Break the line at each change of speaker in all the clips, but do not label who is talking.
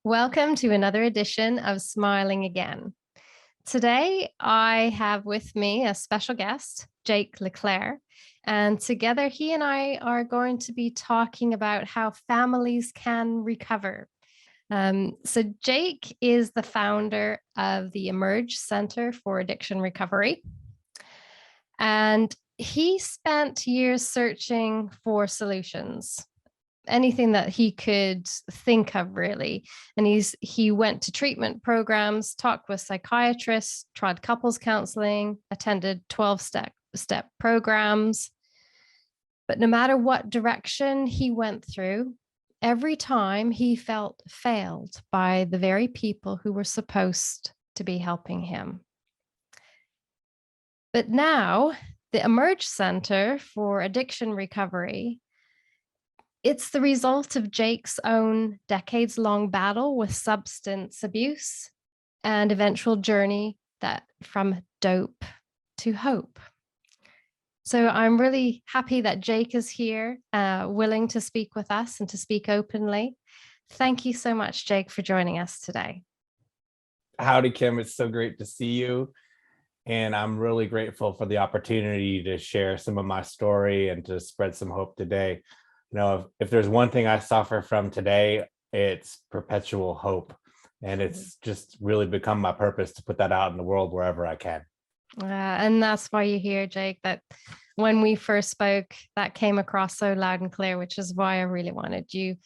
Welcome to another edition of Smiling Again. Today, I have with me a special guest, Jake LeClair, and together he and I are going to be talking about how families can recover. So, Jake is the founder of the Emerge Center for Addiction Recovery, and he spent years searching for solutions, anything that he could think of, really. And he went to treatment programs, talked with psychiatrists, tried couples counseling, attended 12-step programs. But no matter what direction he went through, every time he felt failed by the very people who were supposed to be helping him. But now the Emerge Center for Addiction Recovery, it's the result of Jake's own decades-long battle with substance abuse and eventual journey that from dope to hope. So I'm really happy that Jake is here, willing to speak with us and to speak openly. Thank you so much, Jake, for joining us today.
Howdy, Kim. It's so great to see you. And I'm really grateful for the opportunity to share some of my story and to spread some hope today. You know, if there's one thing I suffer from today, it's perpetual hope. And it's just really become my purpose to put that out in the world wherever I can.
And that's why you're here, Jake, that when we first spoke, that came across so loud and clear, which is why I really wanted you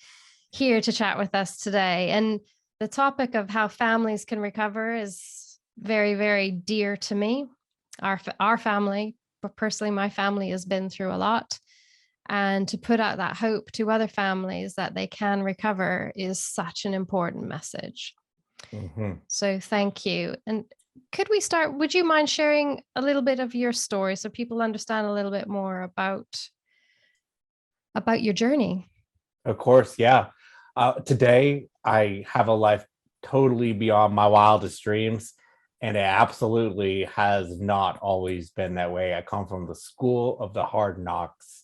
here to chat with us today. And the topic of how families can recover is very, very dear to me. Our family, but personally, my family has been through a lot. And to put out that hope to other families that they can recover is such an important message.
Mm-hmm.
So thank you. And could we start, would you mind sharing a little bit of your story so people understand a little bit more about your journey?
Of course, yeah. Today, I have a life totally beyond my wildest dreams. And it absolutely has not always been that way. I come from the school of the hard knocks.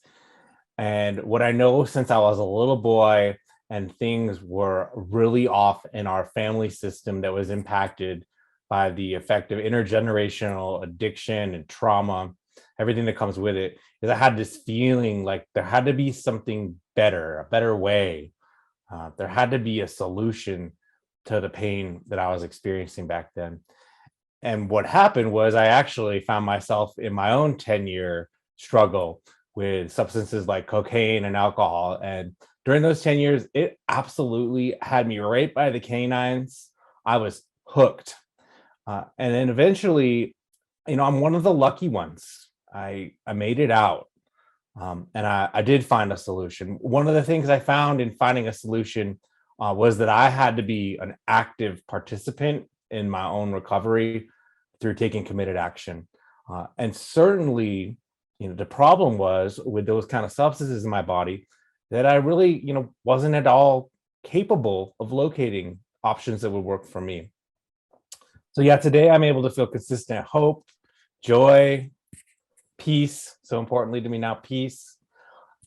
And what I know since I was a little boy and things were really off in our family system that was impacted by the effect of intergenerational addiction and trauma, everything that comes with it, is I had this feeling like there had to be something better, a better way. There had to be a solution to the pain that I was experiencing back then. And what happened was I actually found myself in my own 10-year struggle with substances like cocaine and alcohol. And during those 10 years, it absolutely had me right by the canines. I was hooked. And then eventually, I'm one of the lucky ones. I made it out. And I did find a solution. One of the things I found in finding a solution was that I had to be an active participant in my own recovery through taking committed action. And certainly, the problem was with those kind of substances in my body that I really, wasn't at all capable of locating options that would work for me. So yeah, today I'm able to feel consistent hope, joy, peace. So importantly to me now, peace.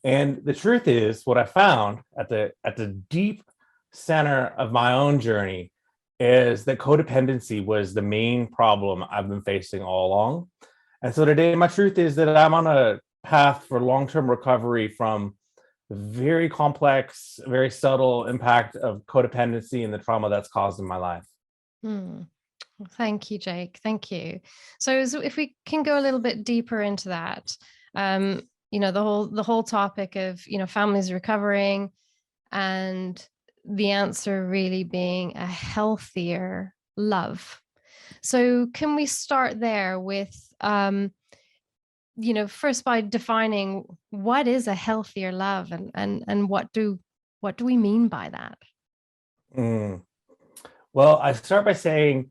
And the truth is, what I found at the deep center of my own journey is that codependency was the main problem I've been facing all along. And so today, my truth is that I'm on a path for long-term recovery from the very complex, very subtle impact of codependency and the trauma that's caused in my life.
Thank you, Jake. Thank you. So if we can go a little bit deeper into that, the whole topic of, families recovering and the answer really being a healthier love. So can we start there with, first by defining what is a healthier love and what do we mean by that?
Well, I start by saying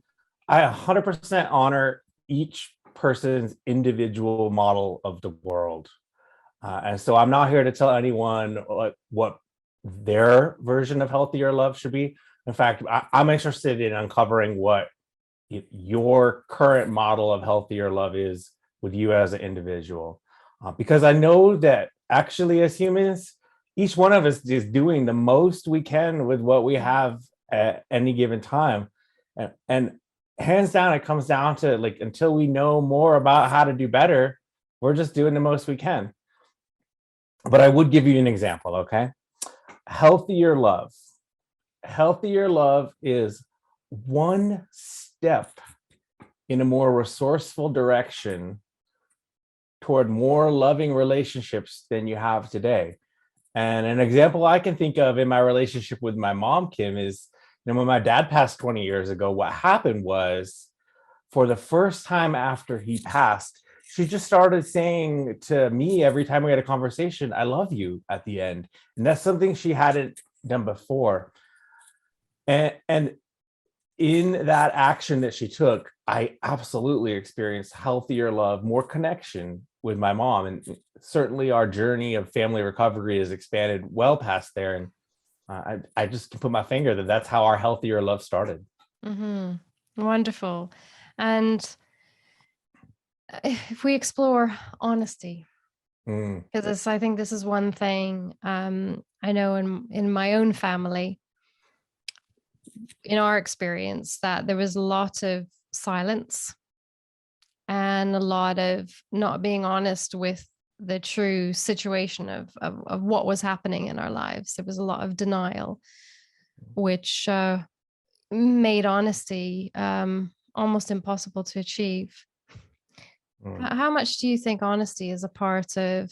I 100% honor each person's individual model of the world. And so I'm not here to tell anyone what their version of healthier love should be. In fact, I'm interested in uncovering what your current model of healthier love is with you as an individual. Because I know that actually as humans, each one of us is doing the most we can with what we have at any given time. And hands down, it comes down to like, until we know more about how to do better, we're just doing the most we can. But I would give you an example, okay? Healthier love. Healthier love is one step in a more resourceful direction toward more loving relationships than you have today. And an example I can think of in my relationship with my mom, Kim, is, when my dad passed 20 years ago, what happened was, for the first time after he passed, she just started saying to me every time we had a conversation, "I love you," at the end. And that's something she hadn't done before. And in that action that she took, I absolutely experienced healthier love, more connection with my mom. And certainly our journey of family recovery has expanded well past there. And I just can put my finger that that's how our healthier love started.
Mm-hmm. Wonderful. And if we explore honesty, because I think this is one thing I know in my own family, in our experience, that there was a lot of silence and a lot of not being honest with the true situation of what was happening in our lives. There was a lot of denial, which made honesty almost impossible to achieve. How much do you think honesty is a part of,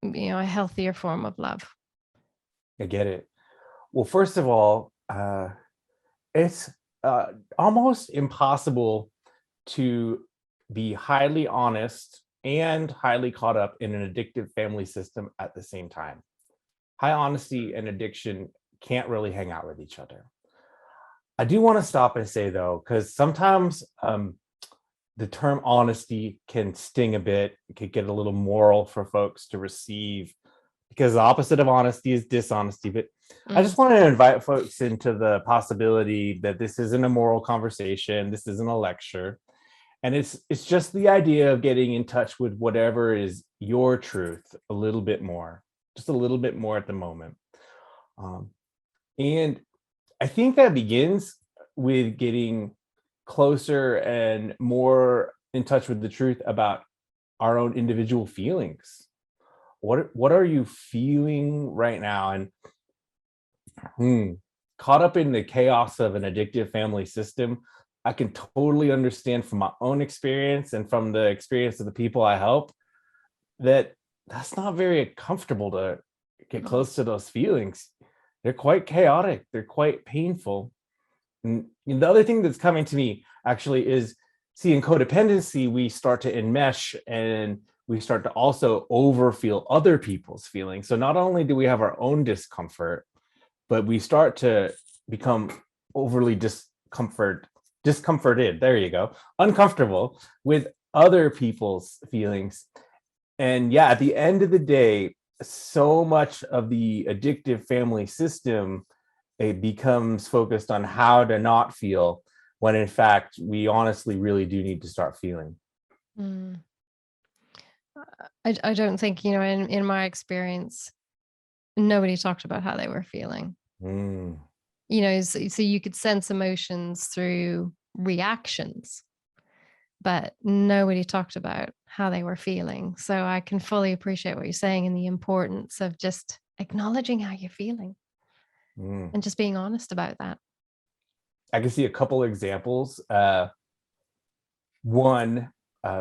a healthier form of love?
I get it. Well, first of all, it's almost impossible to be highly honest and highly caught up in an addictive family system at the same time. High honesty and addiction can't really hang out with each other. I do want to stop and say, though, because sometimes the term honesty can sting a bit. It could get a little moral for folks to receive, because the opposite of honesty is dishonesty. But I just want to invite folks into the possibility that this isn't a moral conversation. This isn't a lecture. And it's just the idea of getting in touch with whatever is your truth a little bit more, just a little bit more at the moment. And I think that begins with getting closer and more in touch with the truth about our own individual feelings. What are you feeling right now? And caught up in the chaos of an addictive family system, I can totally understand from my own experience and from the experience of the people I help that that's not very comfortable to get close to those feelings. They're quite chaotic. They're quite painful. And the other thing that's coming to me actually is, see, in codependency, we start to enmesh and we start to also overfeel other people's feelings. So not only do we have our own discomfort, but we start to become overly discomforted, there you go, uncomfortable with other people's feelings. And yeah, at the end of the day, so much of the addictive family system, it becomes focused on how to not feel, when in fact we honestly really do need to start feeling.
I don't think, in my experience, nobody talked about how they were feeling. So you could sense emotions through reactions, but nobody talked about how they were feeling. So I can fully appreciate what you're saying and the importance of just acknowledging how you're feeling and just being honest about that.
I can see a couple examples. One,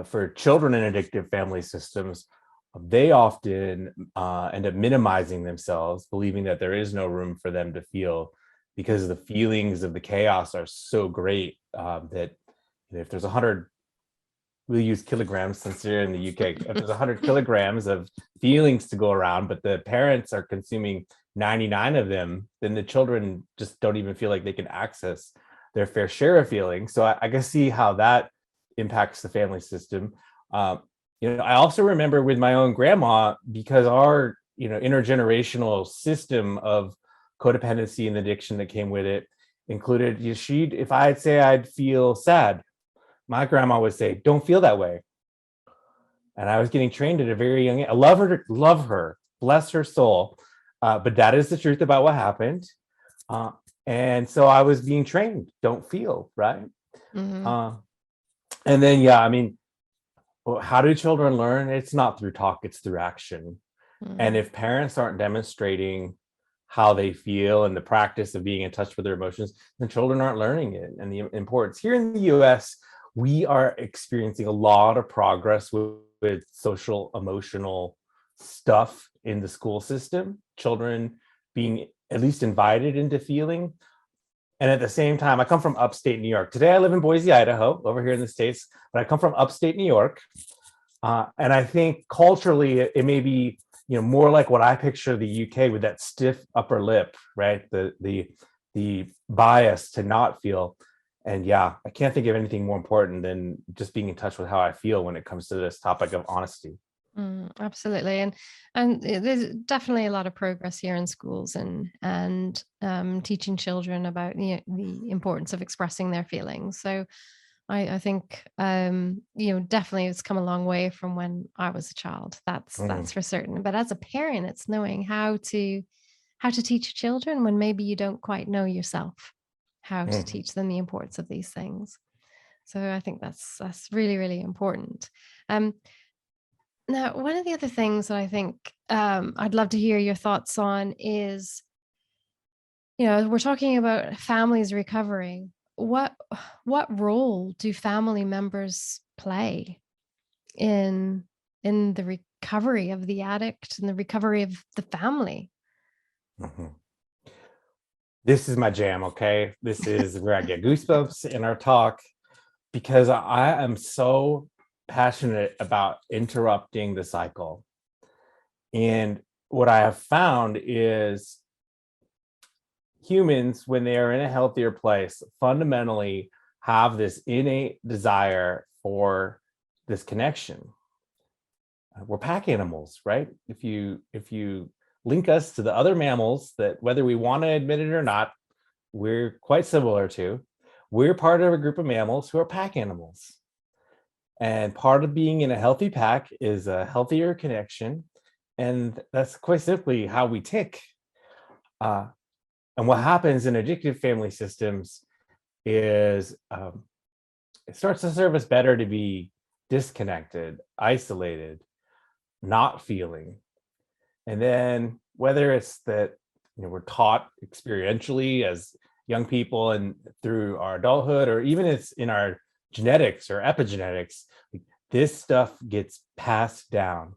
for children in addictive family systems, they often end up minimizing themselves, believing that there is no room for them to feel, because the feelings of the chaos are so great that if there's 100, we'll use kilograms since you're in the UK, if there's 100 kilograms of feelings to go around, but the parents are consuming 99 of them, then the children just don't even feel like they can access their fair share of feelings. So I can see how that impacts the family system. I also remember with my own grandma, because our intergenerational system of codependency and addiction that came with it included, if I'd say I'd feel sad, my grandma would say, "Don't feel that way." And I was getting trained at a very young age. I love her, bless her soul. But that is the truth about what happened. And so I was being trained, don't feel, right?
Mm-hmm.
Uh, and then, yeah, I mean, how do children learn? It's not through talk, it's through action. And
Mm.
if parents aren't demonstrating how they feel and the practice of being in touch with their emotions, then children aren't learning it and the importance. Here in the US, we are experiencing a lot of progress with social emotional stuff in the school system, children being at least invited into feeling. And at the same time, I come from upstate New York. Today, I live in Boise, Idaho, over here in the States, but I come from upstate New York. And I think culturally, it may be more like what I picture the UK with that stiff upper lip, right? The bias to not feel. And yeah, I can't think of anything more important than just being in touch with how I feel when it comes to this topic of honesty.
Absolutely, and there's definitely a lot of progress here in schools and teaching children about the importance of expressing their feelings. So I think definitely it's come a long way from when I was a child.
Mm,
That's for certain. But as a parent, it's knowing how to teach children when maybe you don't quite know yourself how to
mm,
teach them the importance of these things. So I think that's really, really important. Um, Now, one of the other things that I think I'd love to hear your thoughts on is, we're talking about families recovering. What role do family members play in in the recovery of the addict and the recovery of the family?
mhm. This is my jam, okay? This is where I get goosebumps in our talk because I am so passionate about interrupting the cycle. And what I have found is humans, when they are in a healthier place, fundamentally have this innate desire for this connection. We're pack animals, right? If you link us to the other mammals that whether we want to admit it or not, we're quite similar to, we're part of a group of mammals who are pack animals. And part of being in a healthy pack is a healthier connection. And that's quite simply how we tick. Uh, and what happens in addictive family systems is it starts to serve us better to be disconnected, isolated, not feeling. And then whether it's that we're taught experientially as young people and through our adulthood, or even it's in our genetics or epigenetics, like, this stuff gets passed down.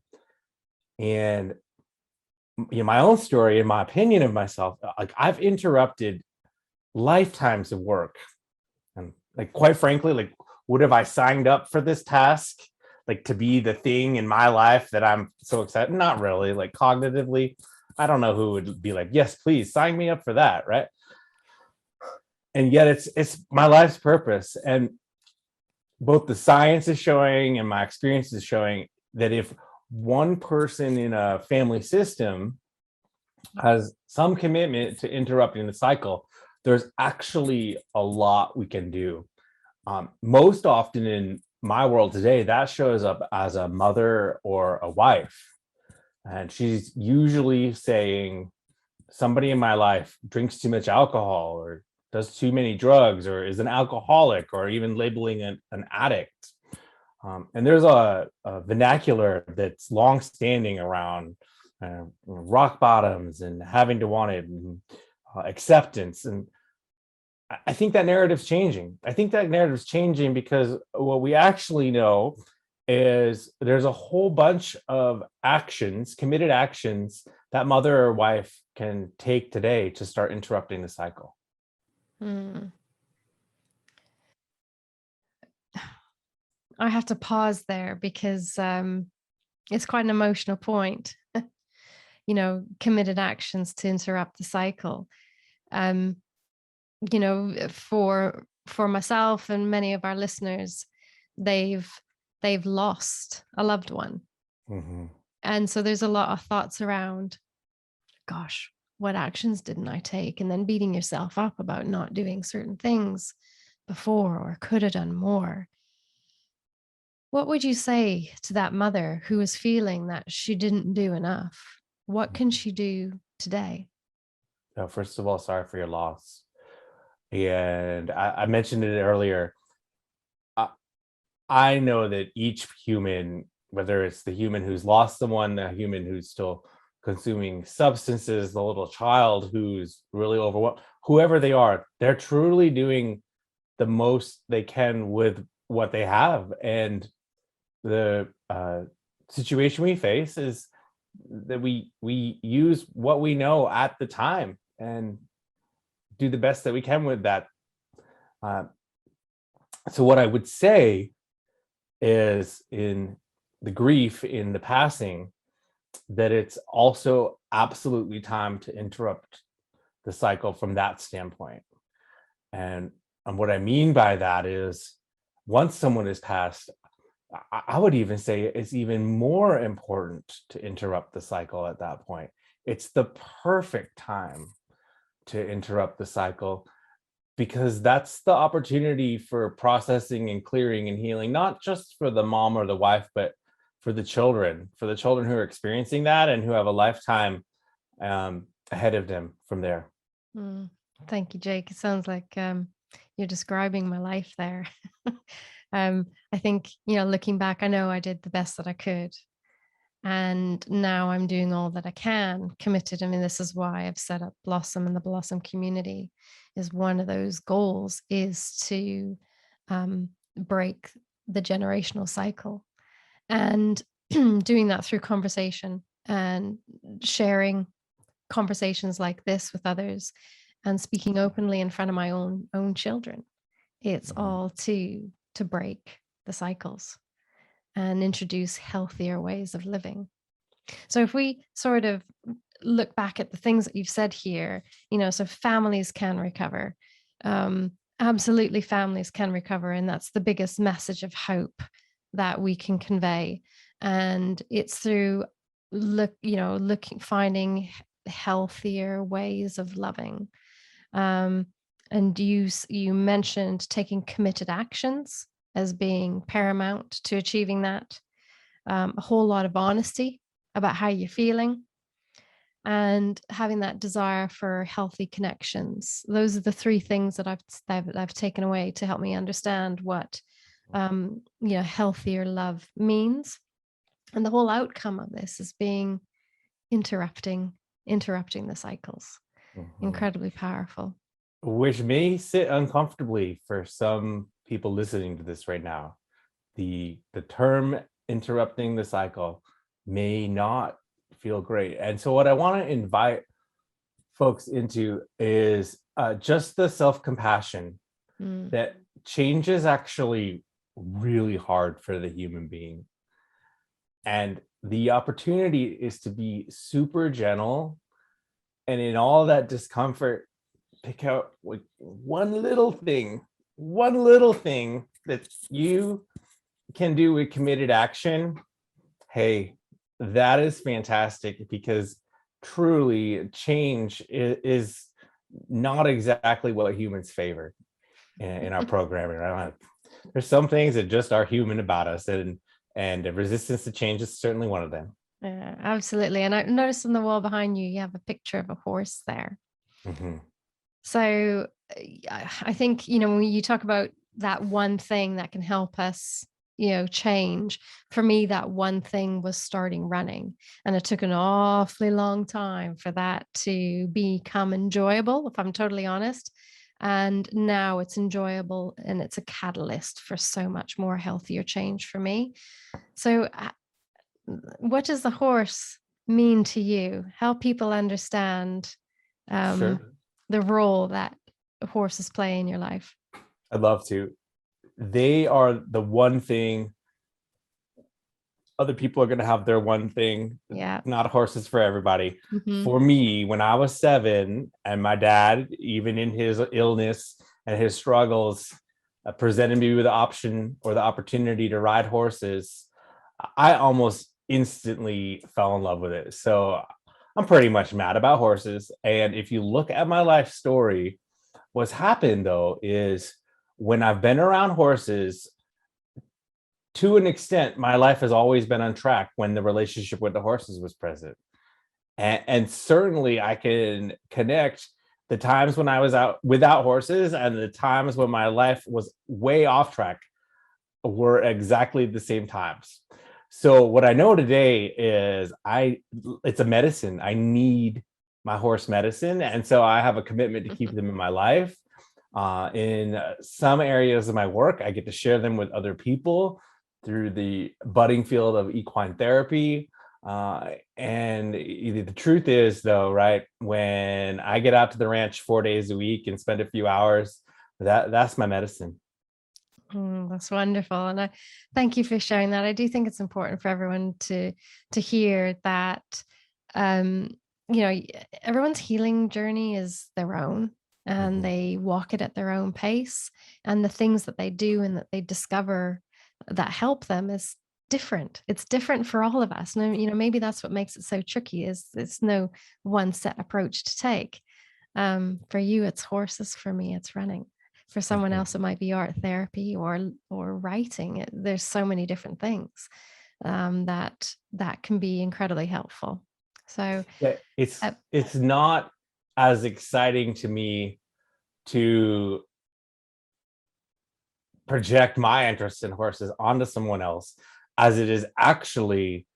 And my own story, in my opinion of myself, like I've interrupted lifetimes of work. And like quite frankly, like would have I signed up for this task? Like to be the thing in my life that I'm so excited? Not really. Like cognitively, I don't know who would be like, yes, please sign me up for that, right? And yet it's my life's purpose. And both the science is showing and my experience is showing that if one person in a family system has some commitment to interrupting the cycle, there's actually a lot we can do. Most often in my world today, that shows up as a mother or a wife. And she's usually saying, somebody in my life drinks too much alcohol or does too many drugs or is an alcoholic or even labeling an addict. And there's a vernacular that's long standing around rock bottoms and having to want it and acceptance. And I think that narrative's changing. I think that narrative's changing because what we actually know is there's a whole bunch of actions, committed actions that mother or wife can take today to start interrupting the cycle.
Mm. I have to pause there because it's quite an emotional point. Committed actions to interrupt the cycle. Um, for myself and many of our listeners, they've they've lost a loved one.
Mm-hmm.
And so there's a lot of thoughts around, gosh, what actions didn't I take? And then beating yourself up about not doing certain things before or could have done more. What would you say to that mother who is feeling that she didn't do enough? What can she do today?
First of all, sorry for your loss. And I mentioned it earlier. I, I know that each human, whether it's the human who's lost someone, the human who's still consuming substances, the little child who's really overwhelmed, whoever they are, they're truly doing the most they can with what they have. And the situation we face is that we use what we know at the time and do the best that we can with that. Uh, so what I would say is, in the grief, in the passing, that it's also absolutely time to interrupt the cycle from that standpoint. And, and what I mean by that is, once someone is passed, I would even say it's even more important to interrupt the cycle at that point. It's the perfect time to interrupt the cycle, because that's the opportunity for processing and clearing and healing, not just for the mom or the wife, but for the children who are experiencing that and who have a lifetime ahead of them from there.
Mm. Thank you, Jake. It sounds like you're describing my life there. I think, looking back, I know I did the best that I could. And now I'm doing all that I can, committed. I mean, this is why I've set up Blossom, and the Blossom community is one of those goals, is to break the generational cycle. And doing that through conversation and sharing conversations like this with others, and speaking openly in front of my own children. It's all to break the cycles and introduce healthier ways of living. So if we sort of look back at the things that you've said here, so families can recover. Absolutely, families can recover. And that's the biggest message of hope that we can convey. And it's through finding healthier ways of loving. And you mentioned taking committed actions as being paramount to achieving that. A whole lot of honesty about how you're feeling, and having that desire for healthy connections. Those are the three things that I've taken away to help me understand what healthier love means. And the whole outcome of this is being interrupting the cycles. Incredibly powerful.
Which may sit uncomfortably for some people listening to this right now. The term interrupting the cycle may not feel great. And so what I want to invite folks into is just the self-compassion that change is actually really hard for the human being. And the opportunity is to be super gentle, and in all that discomfort, pick out like one little thing that you can do with committed action. Hey, that is fantastic, because truly change is not exactly what humans favor in our programming, right? There's some things that just are human about us, and the resistance to change is certainly one of them.
Yeah, absolutely. And I noticed on the wall behind you, you have a picture of a horse there. So I think, when you talk about that one thing that can help us, change, for me, that one thing was starting running. And it took an awfully long time for that to become enjoyable, if I'm totally honest. And now it's enjoyable, and it's a catalyst for so much more healthier change for me. So what does the horse mean to you? Help people understand
Sure.
the role that horses play in your life.
I'd love to. They are the one thing. Other people are going to have their one thing.
Yeah.
Not horses for everybody. For me, when I was 7, and my dad, even in his illness and his struggles, presented me with the option or the opportunity to ride horses, I almost instantly fell in love with it. So I'm pretty much mad about horses. And if you look at my life story, what's happened though is, when I've been around horses, to an extent, my life has always been on track when the relationship with the horses was present. And certainly I can connect the times when I was out without horses and the times when my life was way off track were exactly the same times. So what I know today is it's a medicine. I need my horse medicine. And so I have a commitment to keep them in my life. In some areas of my work, I get to share them with other people through the budding field of equine therapy. And the truth is, though, right, when I get out to the ranch 4 days a week and spend a few hours, that's my medicine.
That's wonderful. And I thank you for sharing that. I do think it's important for everyone to hear that um, everyone's healing journey is their own, and they walk it at their own pace. And the things that they do and that they discover that help them is different. It's different for all of us. And maybe that's what makes it so tricky, is it's no one set approach to take. For you, it's horses. For me, it's running. For someone else, it might be art therapy or writing. There's so many different things that can be incredibly helpful. So
Yeah, it's not as exciting to me to project my interest in horses onto someone else as it is actually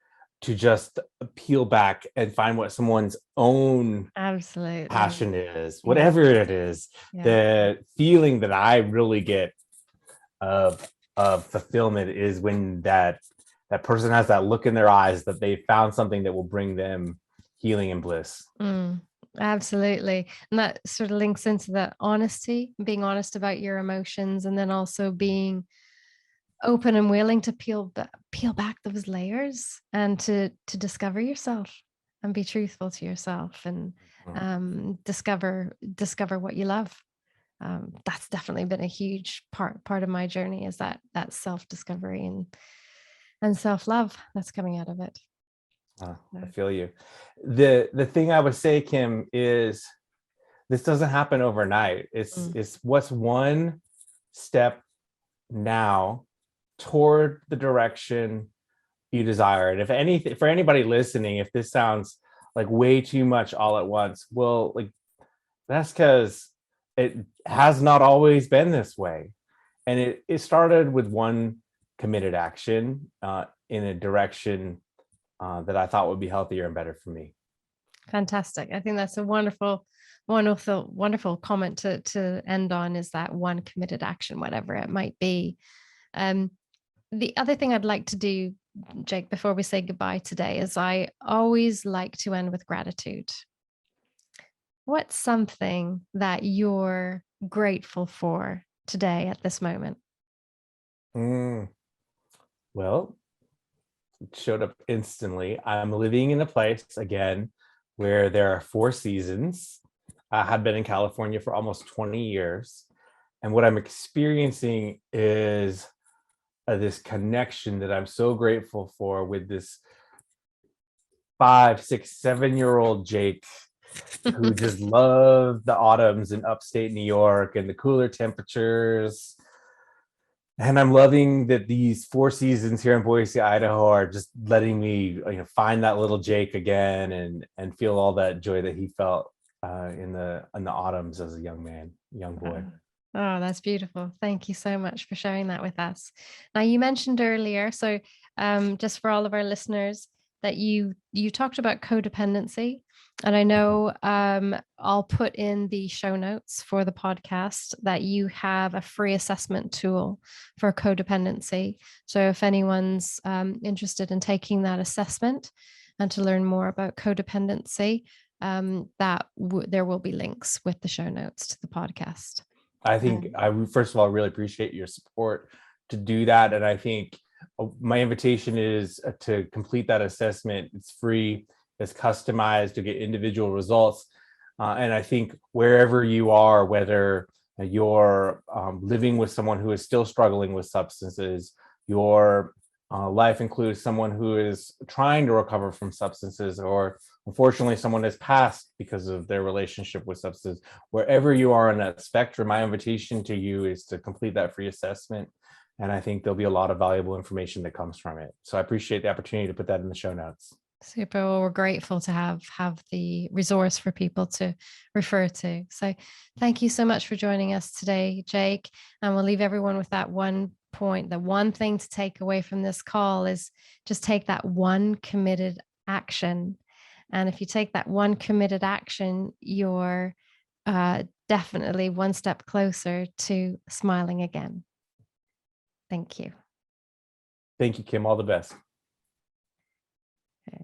to just peel back and find what someone's own
absolutely
passion is,
yeah.
whatever it is.
Yeah.
The feeling that I really get of fulfillment is when that person has that look in their eyes that they found something that will bring them healing and bliss.
Absolutely. And that sort of links into that honesty, being honest about your emotions, and then also being open and willing to peel back those layers and to discover yourself and be truthful to yourself, and discover what you love. That's definitely been a huge part of my journey, is that self-discovery and self-love that's coming out of it.
I feel you. The thing I would say, Kim, is this doesn't happen overnight. It's what's one step now toward the direction you desire. And if anything, for anybody listening, if this sounds like way too much all at once, well, like that's because it has not always been this way. And it started with one committed action in a direction that I thought would be healthier and better for me.
Fantastic. I think that's a wonderful comment to end on, is that one committed action, whatever it might be. The other thing I'd like to do, Jake, before we say goodbye today, is I always like to end with gratitude. What's something that you're grateful for today at this moment?
Well, it showed up instantly. I'm living in a place, again, where there are 4 seasons. I have been in California for almost 20 years. And what I'm experiencing is this connection that I'm so grateful for with this 5, 6, 7-year-old Jake, who just loved the autumns in upstate New York and the cooler temperatures. And I'm loving that these 4 seasons here in Boise, Idaho are just letting me find that little Jake again and feel all that joy that he felt in the autumns as a young boy.
Oh, that's beautiful. Thank you so much for sharing that with us. Now, you mentioned earlier, so just for all of our listeners, that you talked about codependency. And I know I'll put in the show notes for the podcast that you have a free assessment tool for codependency. So if anyone's interested in taking that assessment and to learn more about codependency, there will be links with the show notes to the podcast.
I think I first of all really appreciate your support to do that, and I think my invitation is to complete that assessment. It's free, it's customized to get individual results, and I think wherever you are, whether you're living with someone who is still struggling with substances, your life includes someone who is trying to recover from substances, or unfortunately someone has passed because of their relationship with substances, wherever you are on that spectrum, my invitation to you is to complete that free assessment. And I think there'll be a lot of valuable information that comes from it. So I appreciate the opportunity to put that in the show notes.
Super. Well, we're grateful to have the resource for people to refer to. So thank you so much for joining us today, Jake. And we'll leave everyone with that one point. The one thing to take away from this call is just take that one committed action. And if you take that one committed action, you're definitely one step closer to smiling again. Thank you.
Thank you, Kim. All the best.
Okay.